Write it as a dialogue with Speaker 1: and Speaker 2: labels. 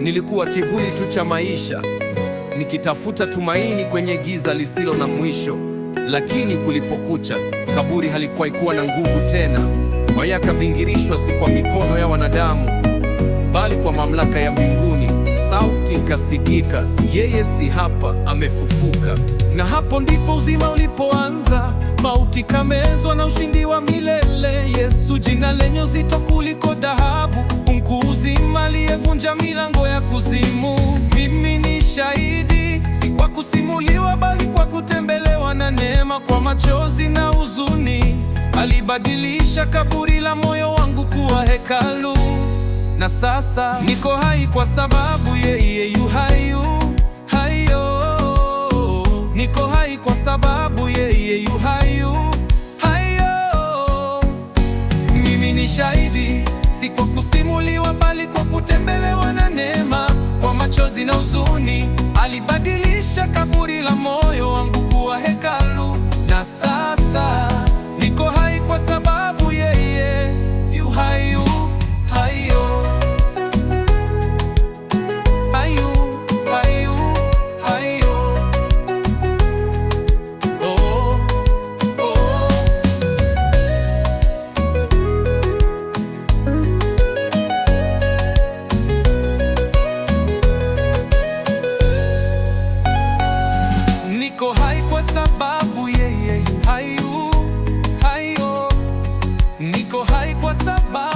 Speaker 1: Nilikuwa kivuli tu cha maisha, nikitafuta tumaini kwenye giza lisilo na mwisho. Lakini kulipokucha, kaburi halikuwahi kuwa na nguvu tena. Moyo yakavingirishwa, si kwa mikono ya wanadamu, bali kwa mamlaka ya mbinguni. Sauti ikasikika, yeye si hapa, amefufuka. Na hapo ndipo uzima ulipoanza. Mauti kamezwa na ushindi wa milele. Yesu, jina lenye uzito kuliko dhahabu, mkuu uzima aliyevunja milango ya kuzimu. Mimi ni shahidi, si kwa kusimuliwa, bali kwa kutembelewa na neema. Kwa machozi na huzuni, alibadilisha kaburi la moyo wangu kuwa hekalu. Na sasa niko hai kwa sababu yeye yu hai. Niko hai kwa sababu yeye yu hai. Mimi ni shahidi, si kwa kusimuliwa, bali kwa kutembelewa na neema. Kwa machozi na huzuni, alibadilisha kaburi la moyo wangu kuwa hekalu. Na sasa niko hai kwa sababu yeye yu hai. Niko hai kwa sababu yeye yu hai. Niko hai kwa sababu